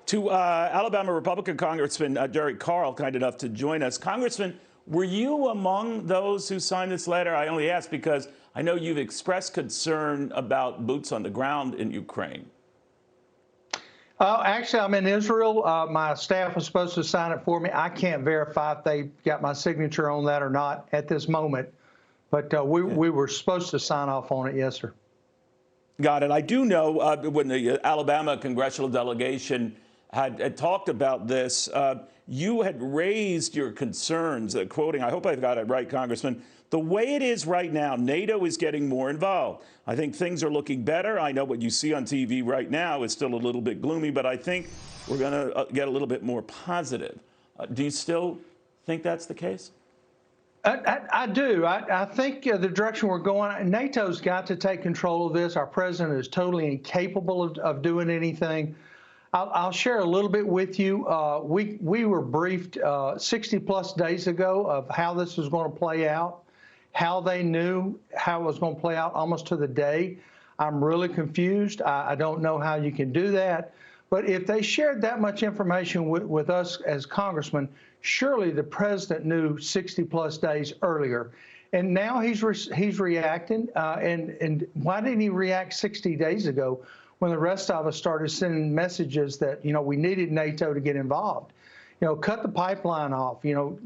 To Alabama Republican Congressman Derek Carl, kind enough to join us. Congressman, were you among those who signed this letter? I only ask because I know you've expressed concern about boots on the ground in Ukraine. Actually, I'm in Israel. My staff was supposed to sign it for me. I can't verify if they got my signature on that or not at this moment, but we were supposed to sign off on it, yes, sir. Got it. I do know when the Alabama congressional delegation had talked about this, you had raised your concerns, quoting, I hope I've got it right, Congressman, the way it is right now, NATO is getting more involved. I think things are looking better. I know what you see on TV right now is still a little bit gloomy, but I think we're going to get a little bit more positive. Do you still think that's the case? I do. I think the direction we're going, NATO's got to take control of this. Our president is totally incapable of doing anything. I'll share a little bit with you. We were briefed 60-plus days ago of how this was going to play out, how they knew how it was going to play out almost to the day. I'm really confused. I don't know how you can do that. But if they shared that much information with us as congressmen, surely the president knew 60-plus days earlier. And now he's reacting. And why didn't he react 60 days ago when the rest of us started sending messages that, you know, we needed NATO to get involved? You know, cut the pipeline off, you know,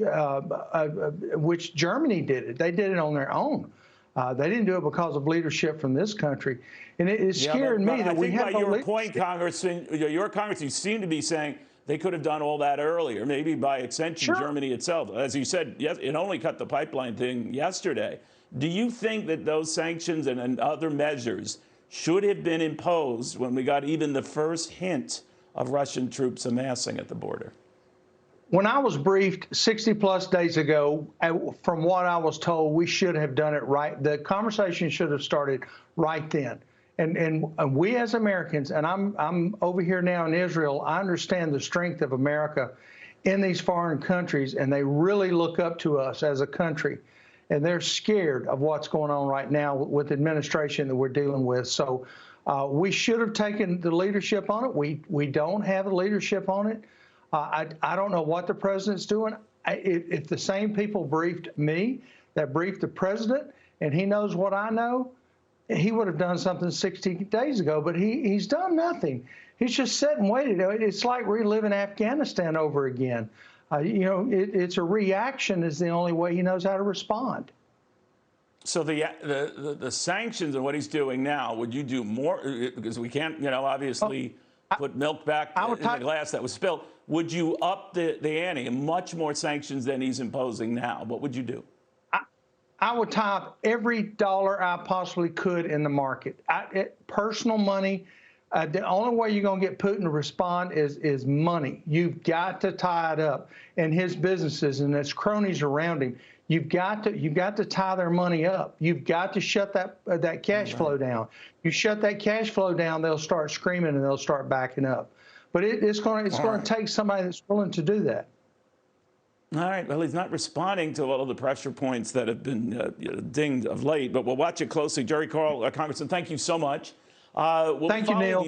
which Germany did it. They did it on their own. They didn't do it because of leadership from this country. And it scared me that we have no leadership. Your point, Congressman, your Congressman, you seem to be saying they could have done all that earlier, maybe by extension, sure. Germany itself. As you said, yes, it only cut the pipeline thing yesterday. Do you think that those sanctions and other measures should have been imposed when we got even the first hint of Russian troops amassing at the border? When I was briefed 60-plus days ago, from what I was told, we should have done it right. The conversation should have started right then. And we as Americans, and I'm over here now in Israel, I understand the strength of America in these foreign countries, and they really look up to us as a country. And they're scared of what's going on right now with the administration that we're dealing with. So we should have taken the leadership on it. We don't have the leadership on it. I don't know what the president's doing. If the same people briefed me that briefed the president, and he knows what I know, he would have done something 60 days ago, but he's done nothing. He's just sat and waited. It's like reliving Afghanistan over again. You know, it's a reaction is the only way he knows how to respond. So the sanctions and what he's doing now, would you do more? Because we can't, you know, obviously put milk back in the glass that was spilled. Would you up the ante, much more sanctions than he's imposing now? What would you do? I would tie up every dollar I possibly could in the market. Personal money. The only way you're going to get Putin to respond is money. You've got to tie it up. And his businesses and his cronies around him, you've got to tie their money up. You've got to shut that cash flow down. You shut that cash flow down, they'll start screaming and they'll start backing up. But it's going to take somebody that's willing to do that. All right. Well, he's not responding to all of the pressure points that have been dinged of late, but we'll watch it closely. Jerry Carl, Congressman, thank you so much. Thank you, Neil.